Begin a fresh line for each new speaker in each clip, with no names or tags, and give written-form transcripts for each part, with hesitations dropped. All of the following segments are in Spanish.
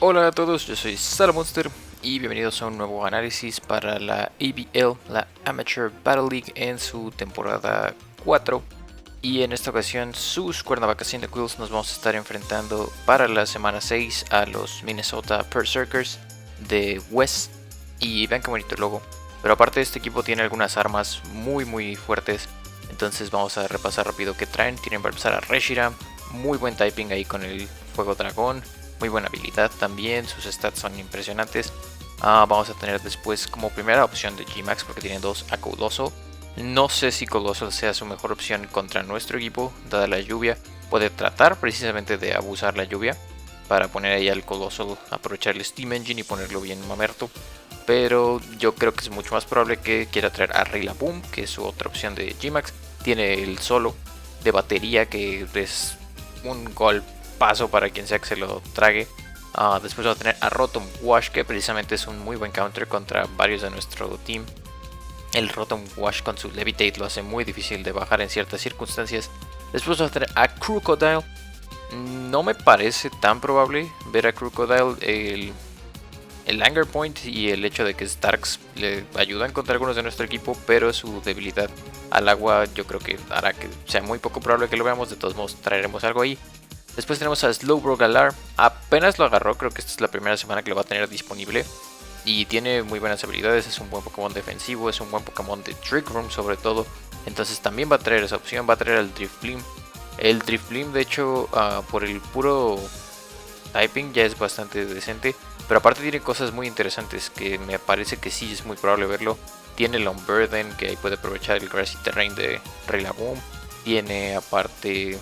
Hola a todos, yo soy Salamonster y bienvenidos a un nuevo análisis para la ABL, la Amateur Battle League en su temporada 4. Y en esta ocasión sus Cuernavaca Cyndaquils nos vamos a estar enfrentando para la semana 6 a los Minnesota Berserkers de West. Y vean qué bonito el logo. Pero aparte este equipo tiene algunas armas muy fuertes. Entonces vamos a repasar rápido qué traen. Tienen para empezar a Reshiram, muy buen typing ahí con el fuego dragón. Muy buena habilidad también, sus stats son impresionantes. Vamos a tener después como primera opción de G-Max porque tiene dos a Coloso. No sé si Coloso sea su mejor opción contra nuestro equipo, dada la lluvia. Puede tratar precisamente de abusar la lluvia para poner ahí al Coloso, aprovechar el Steam Engine y ponerlo bien mamerto. Pero yo creo que es mucho más probable que quiera traer a Rillaboom, que es su otra opción de G-Max. Tiene el solo de batería que es un golpazo para quien sea que se lo trague. Después va a tener a Rotom Wash, que precisamente es un muy buen counter contra varios de nuestro team. El Rotom Wash con su Levitate lo hace muy difícil de bajar en ciertas circunstancias. Después va a tener a Crocodile. No me parece tan probable ver a Crocodile. El Anger Point y el hecho de que Starks le ayudan contra algunos de nuestro equipo, pero su debilidad al agua yo creo que hará que sea muy poco probable que lo veamos. De todos modos traeremos algo ahí. Después tenemos a Slowbro Galar. Apenas lo agarró, creo que esta es la primera semana que lo va a tener disponible. Y tiene muy buenas habilidades, es un buen Pokémon defensivo, es un buen Pokémon de Trick Room sobre todo. Entonces también va a traer esa opción, va a traer al Drifblim. El Drifblim de hecho por el puro typing ya es bastante decente. Pero aparte tiene cosas muy interesantes que me parece que sí es muy probable verlo. Tiene el Unburden, que ahí puede aprovechar el Grassy Terrain de Rillaboom. Tiene aparte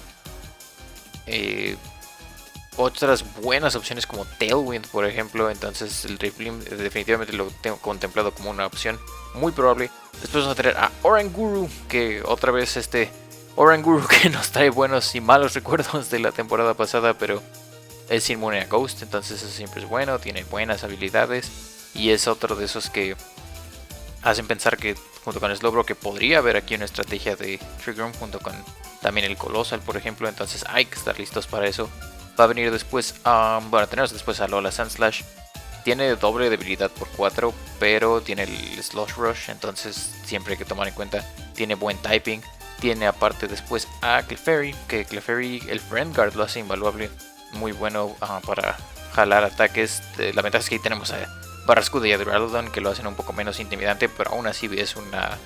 otras buenas opciones como Tailwind, por ejemplo. Entonces el Drifblim definitivamente lo tengo contemplado como una opción muy probable. Después vamos a tener a Oranguru, que otra vez Oranguru que nos trae buenos y malos recuerdos de la temporada pasada, pero es inmune a Ghost, entonces eso siempre es bueno, tiene buenas habilidades y es otro de esos que hacen pensar que junto con Slowbro que podría haber aquí una estrategia de Trick Room junto con también el Colossal, por ejemplo. Entonces hay que estar listos para eso. Va a venir después, tenemos después a Lola Sandslash. Tiene doble debilidad por 4, pero tiene el Slush Rush, entonces siempre hay que tomar en cuenta. Tiene buen typing. Tiene aparte después a Clefairy, que Clefairy el Friend Guard lo hace invaluable. Muy bueno para jalar ataques. La ventaja es que ahí tenemos a Barrascuda y a Duraludon que lo hacen un poco menos intimidante, pero aún así es una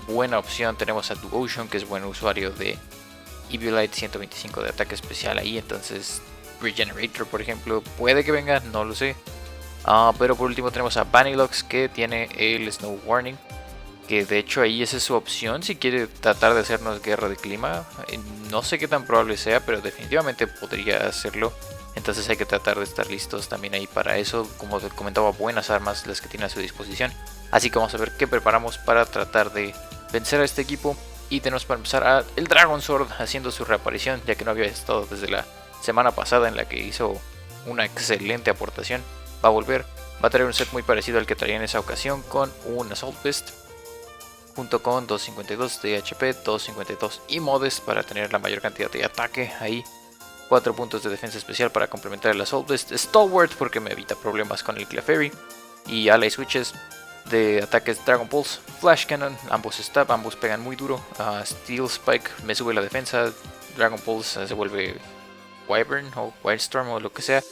buena opción. Tenemos a Duocean, que es buen usuario de Eviolite, 125 de ataque especial ahí, entonces Regenerator por ejemplo puede que venga, no lo sé. Pero por último tenemos a Vanilluxe, que tiene el Snow Warning, que de hecho ahí esa es su opción si quiere tratar de hacernos guerra de clima. No sé qué tan probable sea, pero definitivamente podría hacerlo. Entonces hay que tratar de estar listos también ahí para eso. Como te comentaba, buenas armas las que tiene a su disposición. Así que vamos a ver qué preparamos para tratar de vencer a este equipo. Y tenemos para empezar a el Dragon Sword haciendo su reaparición, ya que no había estado desde la semana pasada en la que hizo una excelente aportación. Va a volver, va a traer un set muy parecido al que traía en esa ocasión, con un Assault Vest junto con 252 de HP, 252 y Modest para tener la mayor cantidad de ataque ahí. 4 puntos de defensa especial para complementar el Assault Vest. Stalwart porque me evita problemas con el Clefairy. Y Ally Switches de ataques Dragon Pulse, Flash Cannon, ambos stab, ambos pegan muy duro. Steel Spike me sube la defensa. Dragon Pulse se vuelve Wyvern o Wildstorm o lo que sea.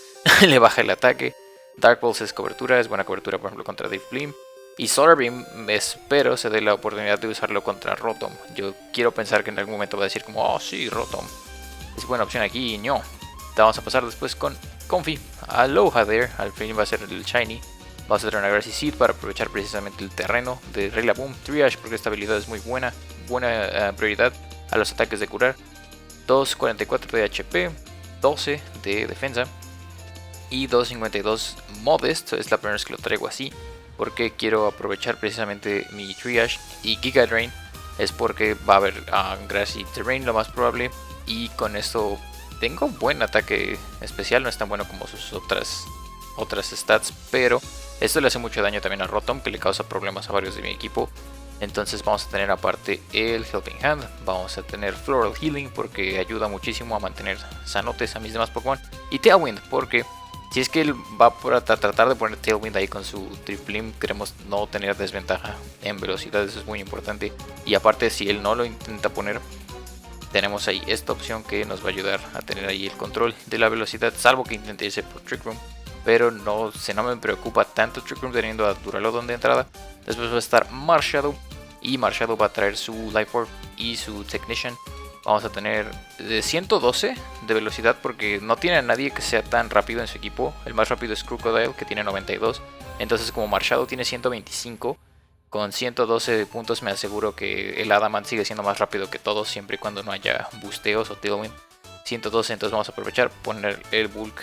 Le baja el ataque. Dark Pulse es cobertura, es buena cobertura por ejemplo contra Drifblim. Y Solar Beam espero se dé la oportunidad de usarlo contra Rotom. Yo quiero pensar que en algún momento va a decir como, oh sí, Rotom es buena opción aquí y no. Vamos a pasar después con Comfy. Aloha there, al fin va a ser el Shiny. Vamos a traer una Grassy Seed para aprovechar precisamente el terreno de Rillaboom. Triage porque esta habilidad es muy buena. Buena prioridad a los ataques de curar. 244 de HP, 12 de defensa y 252 Modest. Es la primera vez que lo traigo así porque quiero aprovechar precisamente mi Triage. Y Giga Drain es porque va a haber Grassy Terrain lo más probable. Y con esto tengo buen ataque especial, no es tan bueno como sus otras stats, pero esto le hace mucho daño también a Rotom, que le causa problemas a varios de mi equipo. Entonces vamos a tener aparte el Helping Hand, vamos a tener Floral Healing porque ayuda muchísimo a mantener sanotes a mis demás Pokémon. Y Tailwind porque Si es que él va a tratar de poner Tailwind ahí con su Drifblim, queremos no tener desventaja en velocidad, eso es muy importante. Y aparte, si él no lo intenta poner, tenemos ahí esta opción que nos va a ayudar a tener ahí el control de la velocidad, salvo que intente irse por Trick Room. Pero no me preocupa tanto Trick Room teniendo a Duraludon de entrada. Después va a estar Marshadow, y Marshadow va a traer su Life Orb y su Technician. Vamos a tener 112 de velocidad porque no tiene a nadie que sea tan rápido en su equipo. El más rápido es Crocodile, que tiene 92. Entonces, como Marshadow tiene 125, con 112 puntos me aseguro que el Adamant sigue siendo más rápido que todos, siempre y cuando no haya busteos o Tailwind. 112, entonces vamos a aprovechar, poner el Bulk.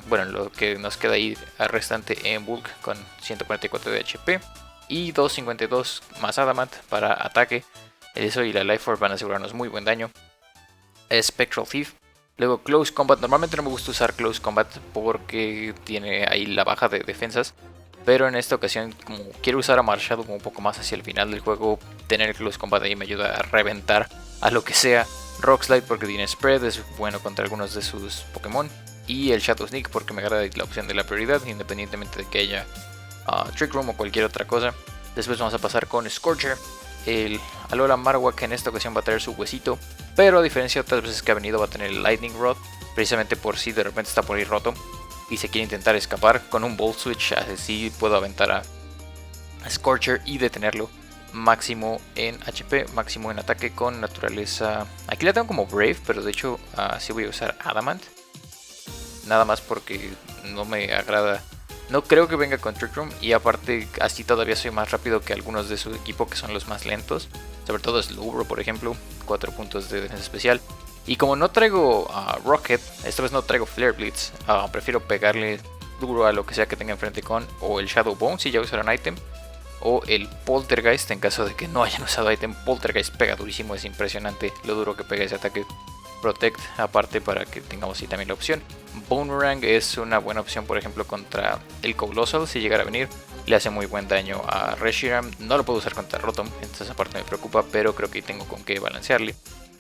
Bueno, lo que nos queda ahí restante en Bulk con 144 de HP y 252 más Adamant para ataque. Eso y la Life Orb van a asegurarnos muy buen daño. Spectral Thief. Luego Close Combat. Normalmente no me gusta usar Close Combat porque tiene ahí la baja de defensas. Pero en esta ocasión, como quiero usar a Marshadow como un poco más hacia el final del juego, tener Close Combat ahí me ayuda a reventar a lo que sea. Rock Slide porque tiene Spread, es bueno contra algunos de sus Pokémon. Y el Shadow Sneak porque me agrada la opción de la prioridad, independientemente de que haya Trick Room o cualquier otra cosa. Después vamos a pasar con Scorcher. El Alola Marowak, que en esta ocasión va a traer su huesito, pero a diferencia de otras veces que ha venido va a tener el Lightning Rod, precisamente por si de repente está por ahí roto y se quiere intentar escapar. Con un Volt Switch así puedo aventar a Scorcher y detenerlo. Máximo en HP, máximo en ataque con naturaleza. Aquí la tengo como Brave, pero de hecho sí voy a usar Adamant, nada más porque no me agrada. No creo que venga con Trick Room, y aparte así todavía soy más rápido que algunos de su equipo que son los más lentos. Sobre todo Slowbro, por ejemplo, 4 puntos de defensa especial. Y como no traigo Rocket, esta vez no traigo Flare Blitz, prefiero pegarle duro a lo que sea que tenga enfrente con o el Shadow Bone si ya usaron item, o el Poltergeist en caso de que no hayan usado item. Poltergeist pega durísimo, es impresionante lo duro que pega ese ataque. Protect aparte para que tengamos ahí también la opción. Boomerang es una buena opción, por ejemplo, contra el Coalossal si llegara a venir. Le hace muy buen daño a Reshiram. No lo puedo usar contra Rotom, entonces aparte me preocupa, pero creo que tengo con qué balancearle.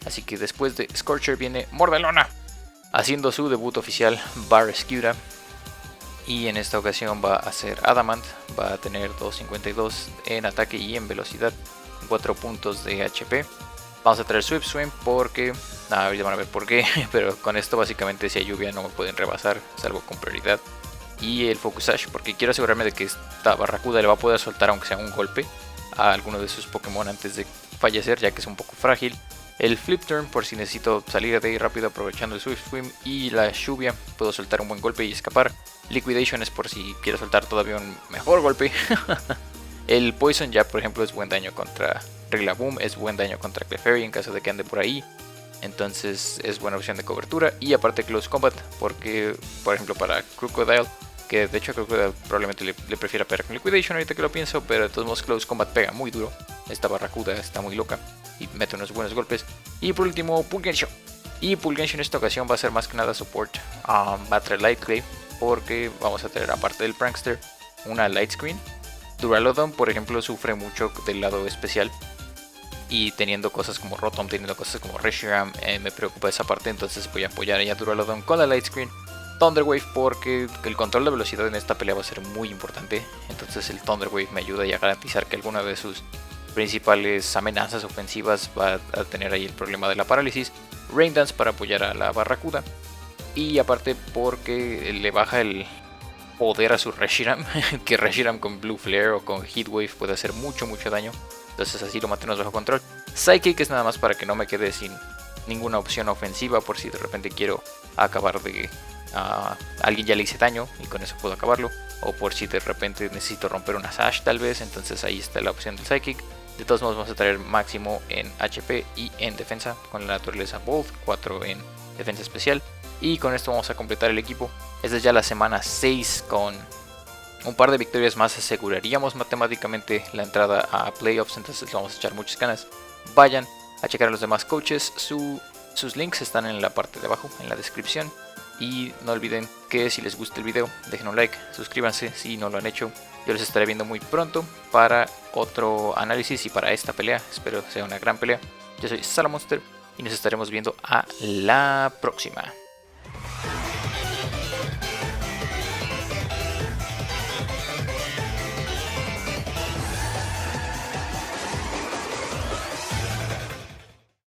Así que después de Scorcher viene Mordelona, haciendo su debut oficial Barraskewda. Y en esta ocasión va a ser Adamant, va a tener 252 en ataque y en velocidad, 4 puntos de HP. Vamos a traer Swift Swim porque... ahorita van a ver por qué, pero con esto básicamente si hay lluvia no me pueden rebasar, salvo con prioridad. Y el Focus Sash porque quiero asegurarme de que esta Barracuda le va a poder soltar aunque sea un golpe a alguno de sus Pokémon antes de fallecer, ya que es un poco frágil. El Flip Turn por si necesito salir de ahí rápido aprovechando el Swift Swim y la lluvia, puedo soltar un buen golpe y escapar. Liquidation es por si quiero soltar todavía un mejor golpe. El Poison ya por ejemplo es buen daño contra Rillaboom, es buen daño contra Clefairy en caso de que ande por ahí. Entonces es buena opción de cobertura. Y aparte Close Combat porque por ejemplo para Crocodile, que de hecho Crocodile probablemente le prefiera pegar con Liquidation ahorita que lo pienso, pero de todos modos Close Combat pega muy duro. Esta Barracuda está muy loca y mete unos buenos golpes. Y por último Pulgensho. Y Pulgensho en esta ocasión va a ser más que nada support. Va a traer Light Clay porque vamos a tener aparte del Prankster una Light Screen. Duraludon por ejemplo sufre mucho del lado especial, y teniendo cosas como Rotom, teniendo cosas como Reshiram, me preocupa esa parte, entonces voy a apoyar a Duraludon con la Light Screen. Thunder Wave porque el control de velocidad en esta pelea va a ser muy importante, entonces el Thunder Wave me ayuda a garantizar que alguna de sus principales amenazas ofensivas va a tener ahí el problema de la parálisis. Rain Dance para apoyar a la Barracuda, y aparte porque le baja el poder a su Reshiram, que Reshiram con Blue Flare o con Heat Wave puede hacer mucho daño. Entonces así lo mantenemos bajo control. Psychic es nada más para que no me quede sin ninguna opción ofensiva por si de repente quiero acabar de... alguien ya le hice daño y con eso puedo acabarlo. O por si de repente necesito romper una Sash tal vez, entonces ahí está la opción del Psychic. De todos modos vamos a traer máximo en HP y en defensa con la naturaleza Bolt, 4 en defensa especial. Y con esto vamos a completar el equipo. Esta es ya la semana 6 con... un par de victorias más aseguraríamos matemáticamente la entrada a playoffs, entonces vamos a echar muchas ganas. Vayan a checar a los demás coaches, sus links están en la parte de abajo, en la descripción. Y no olviden que si les gusta el video, dejen un like, suscríbanse si no lo han hecho. Yo los estaré viendo muy pronto para otro análisis y para esta pelea, espero sea una gran pelea. Yo soy Salamonster y nos estaremos viendo a la próxima.